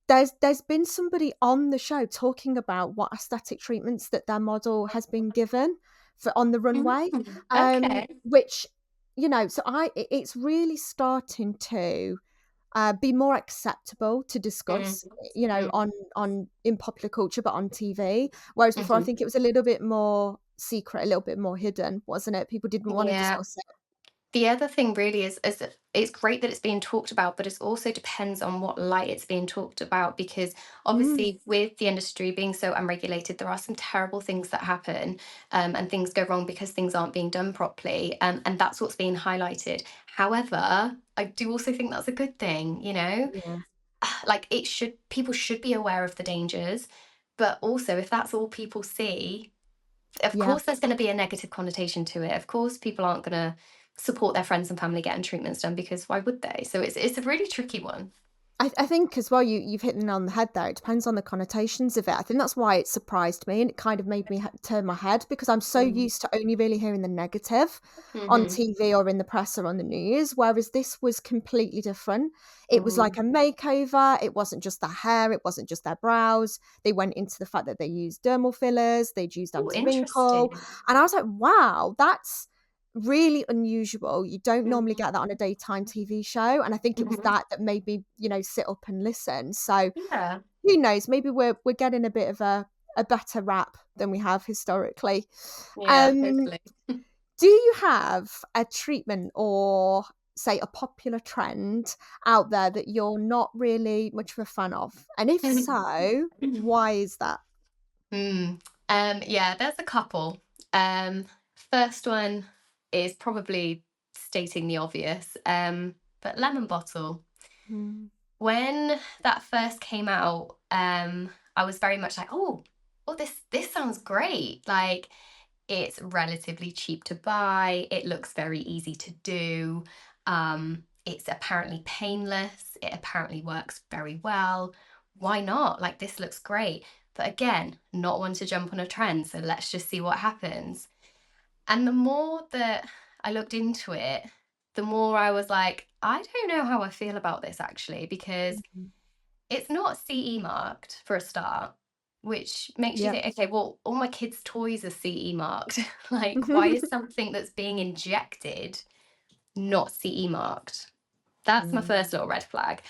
There's been somebody on the show talking about what aesthetic treatments that their model has been given for on the runway, Okay. which so it's really starting to be more acceptable to Mm, discuss, mm, on in popular culture, but on TV. Whereas before, I mhm. think it was a little bit more secret, a little bit more hidden, wasn't it? People didn't want to Yeah. discuss it. The other thing really is that it's great that it's being talked about, but it also depends on what light it's being talked about, because Mm, obviously with the industry being so unregulated, there are some terrible things that happen, and things go wrong because things aren't being done properly, and that's what's being highlighted. However, I do also think that's a good thing, you know? yeah, Like, it should people should be aware of the dangers, but also if that's all people see, of yeah. course there's going to be a negative connotation to it. Of course people aren't going to support their friends and family getting treatments done, because why would they? So it's a really tricky one. I think as well, you've hit the nail on the head there. It depends on the connotations of it. I think that's why it surprised me and it kind of made me turn my head because I'm so Mm. used to only really hearing the negative on Mhm. TV or in the press or on the news, whereas this was completely different. It was like Mm. a makeover. It wasn't just their hair, it wasn't just their brows. They went into the fact that they used dermal fillers, they'd used Oh, anti-wrinkle. interesting. And I was like, wow, that's really unusual. You don't normally Mhm. get that on a daytime TV show, and I think it was Mhm. that made me, sit up and listen. So, Yeah. who knows, maybe we're getting a bit of a better rap than we have historically. Yeah, Um, hopefully. do you have a treatment or say a popular trend out there that you're not really much of a fan of? And if so, why is that? Hmm. Yeah, there's a couple. Um, First one is probably stating the obvious, but lemon bottle. Mm, When that first came out, I was very much like, oh, this sounds great. Like, it's relatively cheap to buy. It looks very easy to do. It's apparently painless. It apparently works very well. Why not? Like, this looks great. But again, not one to jump on a trend. So let's just see what happens. And the more that I looked into it, the more I was like, I don't know how I feel about this actually, because mhm. it's not CE marked for a start, which makes you Yeah. think, okay, well, all my kids' toys are CE marked. Like, why is something that's being injected not CE marked? That's my Mm, first little red flag.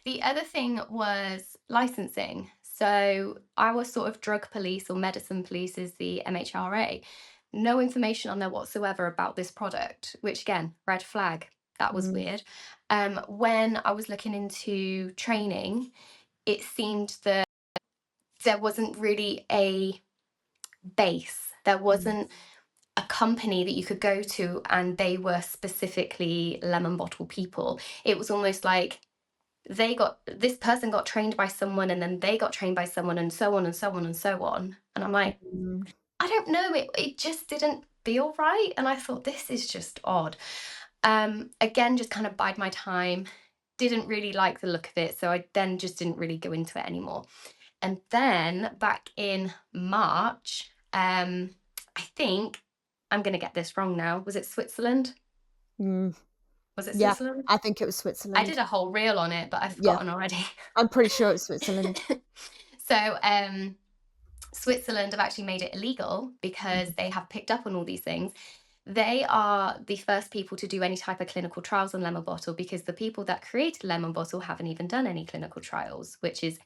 The other thing was licensing. So I was sort of drug police, or medicine police is the MHRA. No information on there whatsoever about this product, which again, red flag. That was mm, weird. When I was looking into training, it seemed that there wasn't really a base. There mm, wasn't a company that you could go to and they were specifically lemon bottle people. It was almost like this person got trained by someone and then they got trained by someone, and so on and so on and so on. And I'm like, mm, I don't know, it just didn't feel right. And I thought, this is just odd. Again, just kind of bide my time. Didn't really like the look of it. So I then just didn't really go into it anymore. And then back in March, I think I'm gonna get this wrong now. Was it Switzerland? mm. Was it Yeah, Switzerland? I think it was I Switzerland. did a whole reel on it, but I've Yeah, forgotten already. I'm pretty sure it's Switzerland. So, Switzerland have actually made it illegal because Mhm, they have picked up on all these things. They are the first people to do any type of clinical trials on lemon bottle, because the people that created lemon bottle haven't even done any clinical trials, which is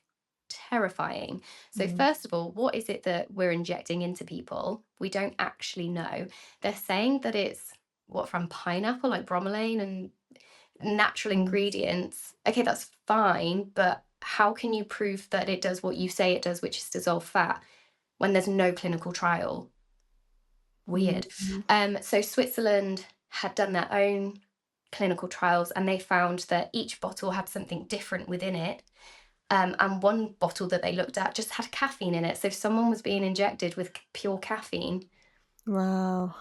terrifying. So, mm, first of all, what is it that we're injecting into people? We don't actually know. They're saying that it's what, from pineapple, like bromelain and natural mm, ingredients. Okay, that's fine, but how can you prove that it does what you say it does, which is dissolve fat, when there's no clinical trial? mm, Weird. mm. So Switzerland had done their own clinical trials and they found that each bottle had something different within it. And one bottle that they looked at just had caffeine in it. So someone was being injected with pure caffeine. Wow.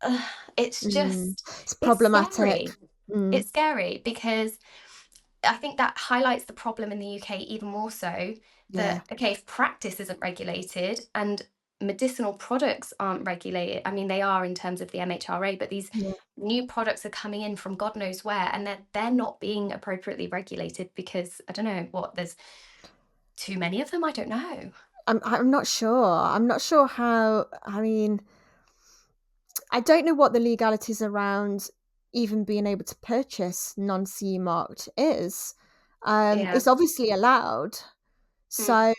Ugh, it's Mm. just, It's it's problematic. scary. Mm, It's scary because I think that highlights the problem in the UK even more so, yeah, that, okay, if practice isn't regulated and medicinal products aren't regulated, I mean, they are in terms of the MHRA, but these yeah. new products are coming in from God knows where, and they're not being appropriately regulated because I don't know what, there's too many of them. I don't know. I'm not sure. I'm not sure how. I mean, I don't know what the legalities around even being able to purchase non-CE marked is. Yeah. It's obviously allowed. Mm. So,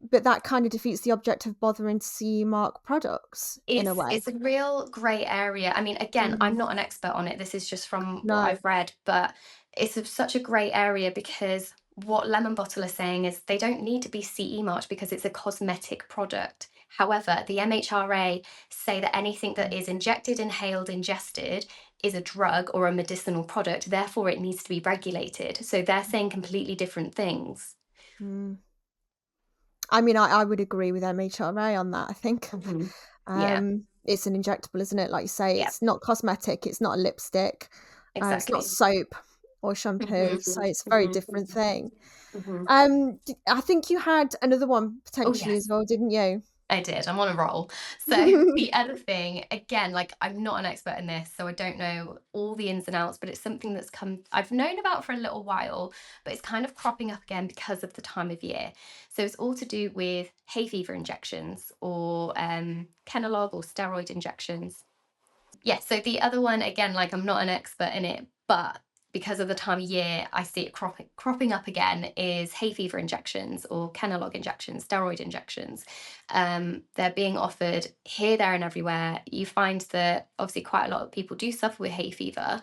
but that kind of defeats the object of bothering to CE mark products in a way. It's a real grey area. I mean, again, I'm Mm, not an expert on it. This is just from what no. I've read, but such a grey area because what Lemon Bottle are saying is they don't need to be CE marked because it's a cosmetic product. However, the MHRA say that anything that is injected, inhaled, ingested is a drug or a medicinal product. Therefore, it needs to be regulated. So they're saying completely different things. Mm. I mean, I would agree with MHRA on that, I think. Hmm. Yeah, It's an injectable, isn't it? Like you say, yeah, it's not cosmetic, it's not a lipstick, it's not exactly. soap or shampoo, so Hmm. it's a very Hmm. different thing. Hmm. I think you had another one Oh, potentially as yes. well, didn't you? I did. I'm on a roll. So the other thing, again, like I'm not an expert in this, so I don't know all the ins and outs, but it's something that's I've known about for a little while, but it's kind of cropping up again because of the time of year. So it's all to do with hay fever injections or Kenalog or steroid injections. Yeah, so the other one, again, like I'm not an expert in it, but because of the time of year, I see it cropping up again is hay fever injections or Kenalog injections, steroid injections. They're being offered here, there, and everywhere. You find that obviously quite a lot of people do suffer with hay fever.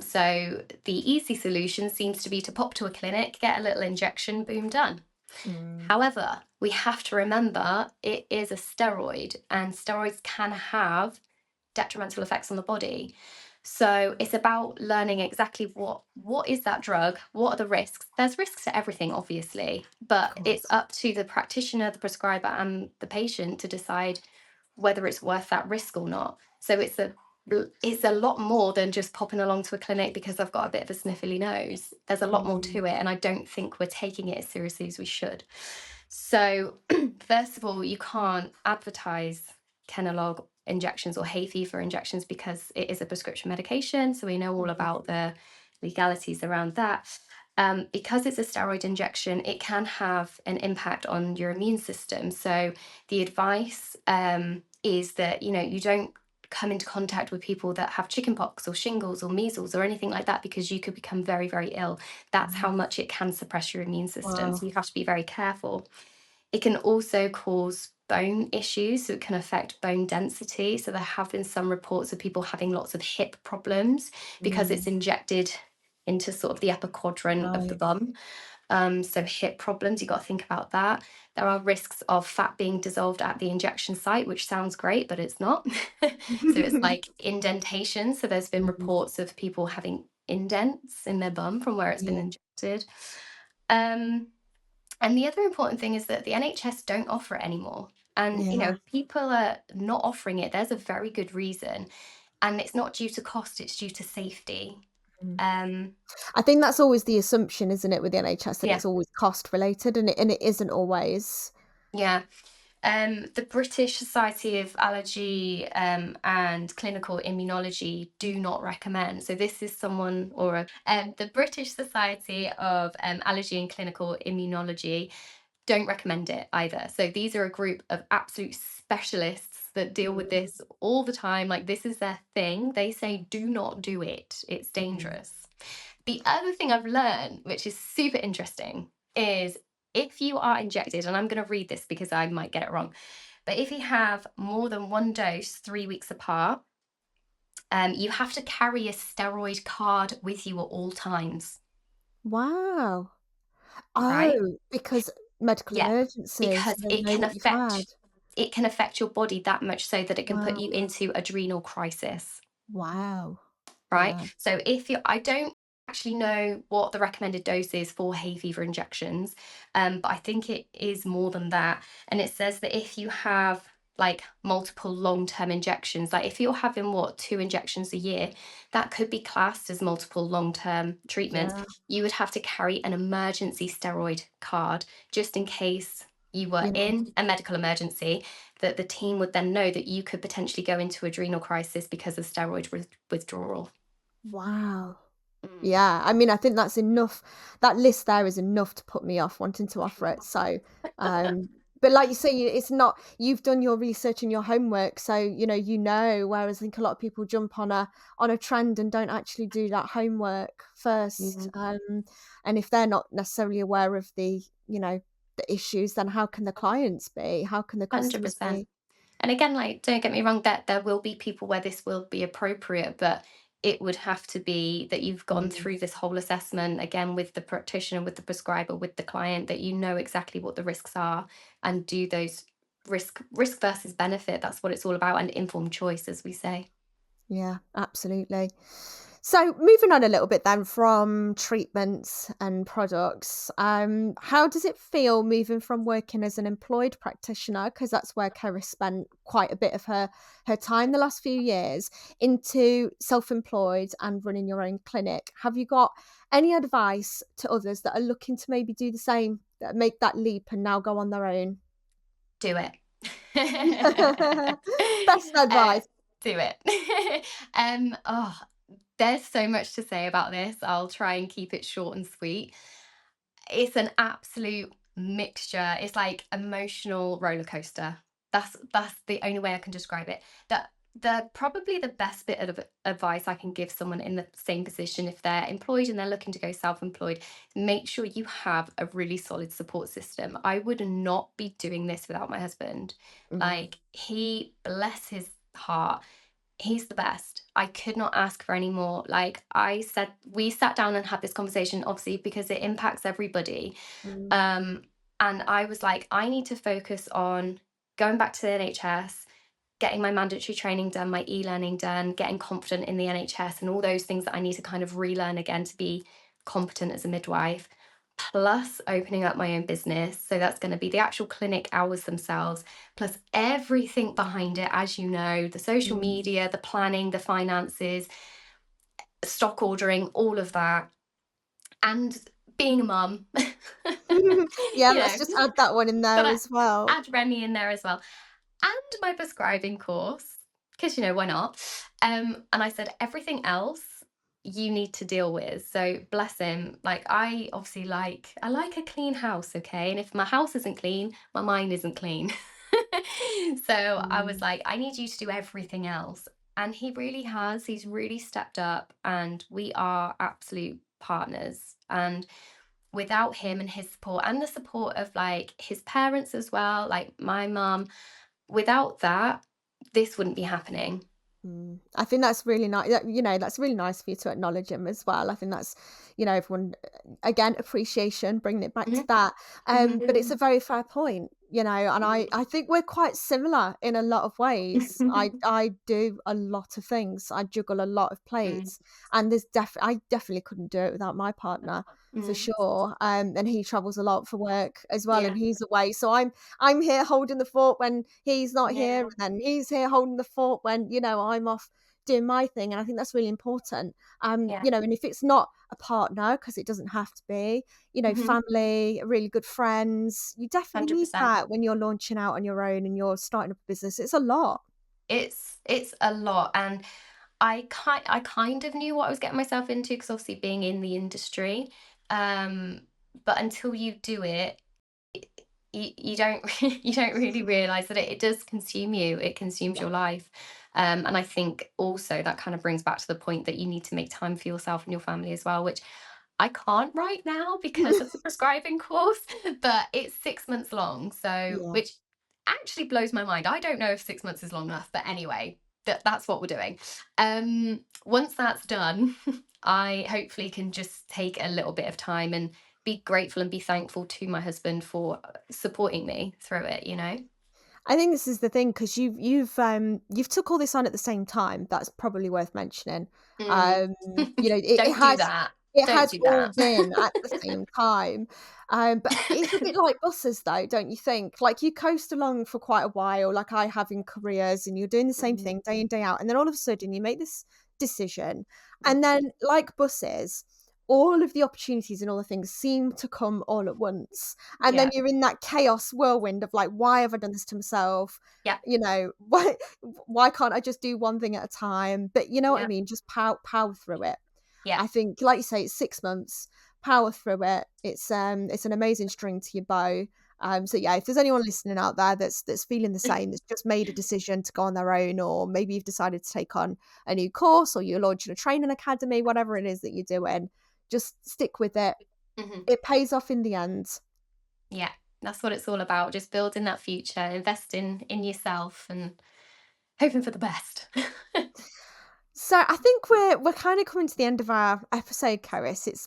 So the easy solution seems to be to pop to a clinic, get a little injection, boom, done. Mm, However, we have to remember it is a steroid, and steroids can have detrimental effects on the body. So it's about learning exactly what is that drug, what are the risks. There's risks to everything, obviously, of but it's course. up to the practitioner, the prescriber, and the patient to decide whether it's worth that risk or not. So it's a lot more than just popping along to a clinic because I've got a bit of a sniffly nose. There's a lot more Mm, to it, and I don't think we're taking it as seriously as we should. So, first of all, you can't advertise Kenalog injections or hay fever injections because it is a prescription medication. So, we know all mhm, about the legalities around that. Because it's a steroid injection, it can have an impact on your immune system. So, the advice is that you don't come into contact with people that have chickenpox or shingles or measles or anything like that because you could become very, very ill. That's how mhm. much it can suppress your immune system. Wow. So you have to be very careful. It can also cause bone issues, so it can affect bone density. So there have been some reports of people having lots of hip problems because Mm, it's injected into sort of the upper quadrant of the right. bum. So hip problems, you got to think about that. There are risks of fat being dissolved at the injection site, which sounds great, but it's not. So it's like indentation. So there's been Mhm. reports of people having indents in their bum from where it's been Yeah, injected. Um, and the other important thing is that the NHS don't offer it anymore. And, yeah. if people are not offering it, there's a very good reason. And it's not due to cost, it's due to safety. Mm. Um, I think that's always the assumption, isn't it, with the NHS, that yeah, it's always cost related, and it isn't always. yeah. The British Society of Allergy and Clinical Immunology do not recommend. So this is someone the British Society of Allergy and Clinical Immunology don't recommend it either. So these are a group of absolute specialists that deal with Mm, this all the time. Like this is their thing. They say do not do it. It's mhm. dangerous. The other thing I've learned, which is super interesting, is if you are injected, and I'm going to read this because I might get it wrong, but if you have more than one dose 3 weeks apart, you have to carry a steroid card with you at all times, Wow. right? Oh, because medical Yeah, emergencies, because I didn't know that you've had. it can affect your body that much so that it can put Wow. you into adrenal crisis. Wow. Right? Wow. So if you I don't actually know what the recommended dose is for hay fever injections, but I think it is more than that. And it says that if you have like multiple long-term injections, like if you're having two injections a year, that could be classed as multiple long-term treatments. Yeah, You would have to carry an emergency steroid card just in case you were yeah. in a medical emergency, that the team would then know that you could potentially go into adrenal crisis because of steroid withdrawal. Wow. Mm. Yeah, I mean, I think that's enough. That list there is enough to put me off wanting to offer it. So, um, but like you say, it's not. You've done your research and your homework, so Whereas I think a lot of people jump on a trend and don't actually do that homework first. Mhm. And if they're not necessarily aware of the the issues, then how can the clients be? How can the customers 100%. be? And again, like, don't get me wrong, that there will be people where this will be appropriate, but it would have to be that you've gone Mm, through this whole assessment again with the practitioner, with the prescriber, with the client, that you know exactly what the risks are and do those risk versus benefit. That's what it's all about, and informed choice, as we say. yeah, absolutely. So moving on a little bit then from treatments and products, how does it feel moving from working as an employed practitioner, because that's where Cerys spent quite a bit of her time the last few years, into self-employed and running your own clinic? Have you got any advice to others that are looking to maybe do the same, that make that leap and now go on their own? Do it. Best uh, advice. do it. Oh, there's so much to say about this. I'll try and keep it short and sweet. It's an absolute mixture. It's like emotional roller coaster. That's the only way I can describe it. That the probably the best bit of advice I can give someone in the same position, if they're employed and they're looking to go self-employed, make sure you have a really solid support system. I would not be doing this without my husband. Mm, Like, he, bless his heart, he's the best. I could not ask for any more. Like I said, we sat down and had this conversation, obviously, because it impacts everybody. mm, Um, and I was like, I need to focus on going back to the NHS, getting my mandatory training done, my e-learning done, getting confident in the NHS, and all those things that I need to kind of relearn again to be competent as a midwife, plus opening up my own business. So that's going to be the actual clinic hours themselves, plus everything behind it, as you know, the social mm. media, the planning, the finances, stock ordering, all of that. And being a mum, Yeah, you let's know, just add that one in there gotta as well. add Remy in there as well. And my prescribing course, because, why not? And I said, everything else you need to deal with. So bless him. Like, I like a clean house, okay? And if my house isn't clean, my mind isn't clean. So I was Mm, like, I need you to do everything else. And he really has. He's really stepped up, and we are absolute partners. And without him and his support, and the support of like his parents as well, like my mum, without that, this wouldn't be happening. I think that's really nice. That's really nice for you to acknowledge him as well. I think that's, everyone, again, appreciation, bringing it back to Mhm, that. mhm, But it's a very fair point, and I think we're quite similar in a lot of ways. I do a lot of things. I juggle a lot of mm, plates, and I definitely couldn't do it without my partner. For mm, sure, and he travels a lot for work as well, and yeah, he's away. So I'm here holding the fort when he's not here, yeah, and then he's here holding the fort when, I'm off doing my thing. And I think that's really important. yeah, And if it's not a partner, because it doesn't have to be, mhm, family, really good friends, you definitely need 100%. that when you're launching out on your own and you're starting up a business. It's a lot. It's a lot, and I kind of knew what I was getting myself into, because obviously being in the industry, um, but until you do it, you don't you don't really realize that it does consume you. It consumes Yeah. your life. And I think also that kind of brings back to the point that you need to make time for yourself and your family as well, which I can't right now because of the prescribing course, but it's 6 months long. So, Yeah. which actually blows my mind. I don't know if 6 months is long enough, but anyway, that's what we're doing. Once that's done, I hopefully can just take a little bit of time and be grateful and be thankful to my husband for supporting me through it. I think this is the thing, because you've took all this on at the same time. That's probably worth mentioning. Mm. It Don't do has that. it Don't has do all that. been at the same time. But it's a bit like buses, though, don't you think? Like, you coast along for quite a while, like I have in careers, and you're doing the same Mhm, thing day in, day out, and then all of a sudden you make this decision, and mhm. then, like buses, all of the opportunities and all the things seem to come all at once. And then Yeah. you're in that chaos whirlwind of like, why have I done this to myself? Yeah. Why can't I just do one thing at a time? But you know what I Yeah. mean? Just power through it. Yeah. I think, like you say, it's 6 months, power through it. It's an amazing string to your bow. So yeah, if there's anyone listening out there that's feeling the same, that's just made a decision to go on their own, or maybe you've decided to take on a new course, or you're launching a training academy, whatever it is that you're doing, just stick with it. Mhm. It pays off in the end. Yeah. That's what it's all about, just building that future, investing in yourself and hoping for the best. So I think we're kind of coming to the end of our episode, Cerys. It's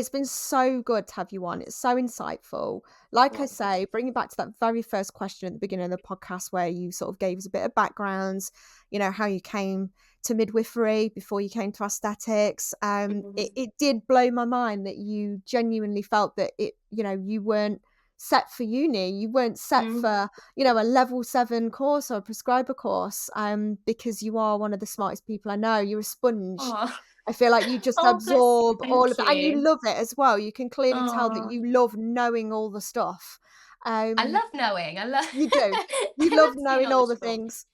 been so good to have you on. It's so insightful. Like I Oh, thank say, bringing back to that very first question at the beginning of the podcast where you sort of gave us a bit of background, how you came to midwifery before you came to aesthetics. you. It did blow my mind that you genuinely felt that you weren't set for uni. You weren't set Mm. for a level 7 course or a prescriber course, because you are one of the smartest people I know. You're a sponge. Oh, I feel like you just oh, bless you. absorb all of Thank it, and you you. love it as well. You can clearly tell that Oh, you love knowing all the stuff. I Um, love knowing. I love you do. You I love love to be knowing all the knowledgeable. things.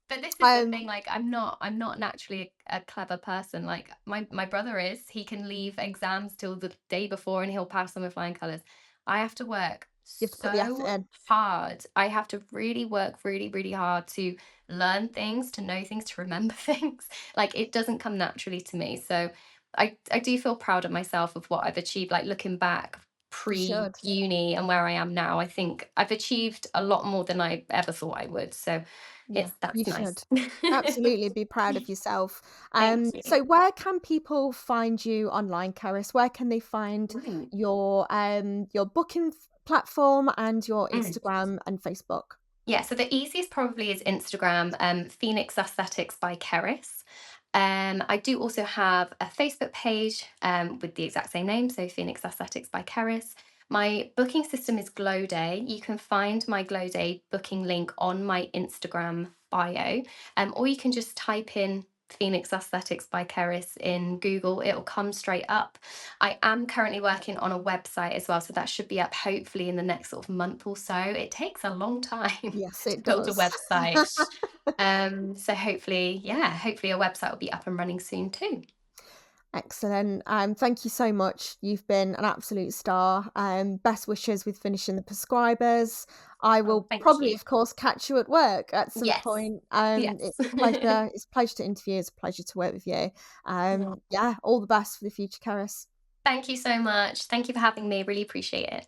But this is the thing, Um, like, I'm not naturally a clever person. Like, my brother is. He can leave exams till the day before and he'll pass them with flying colours. I have to work you have to put the effort so in. hard. I have to really work really, really hard to learn things, to know things, to remember things. Like, it doesn't come naturally to me. So I do feel proud of myself of what I've achieved. Like, looking back You should. pre-uni and where I am now, I think I've achieved a lot more than I ever thought I would. So Yeah, you that's nice. should. Absolutely be proud of yourself. Thank you. So where can people find you online, Cerys? Where can they find Mm, your booking platform and your mm. Instagram and Facebook? Yeah, so the easiest probably is Instagram, Phoenix Aesthetics by Cerys. I do also have a Facebook page with the exact same name, so Phoenix Aesthetics by Cerys. My booking system is Glow Day. You can find my Glow Day booking link on my Instagram bio, or you can just type in Phoenix Aesthetics by Cerys in Google. It'll come straight up. I am currently working on a website as well, so that should be up hopefully in the next sort of month or so. It takes a long time Yes, to it build a does. website. So hopefully, yeah, hopefully a website will be up and running soon too. Excellent. Thank you so much. You've been an absolute star. Best wishes with finishing the prescribers. I Oh, will thank probably, you. of course, catch you at work at some Yes. point. Yes. It's a pleasure. It's a pleasure to interview. It's a pleasure to work with you. Oh, Yeah, all the best for the future, Karis. thank you so much. Thank you for having me. Really appreciate it.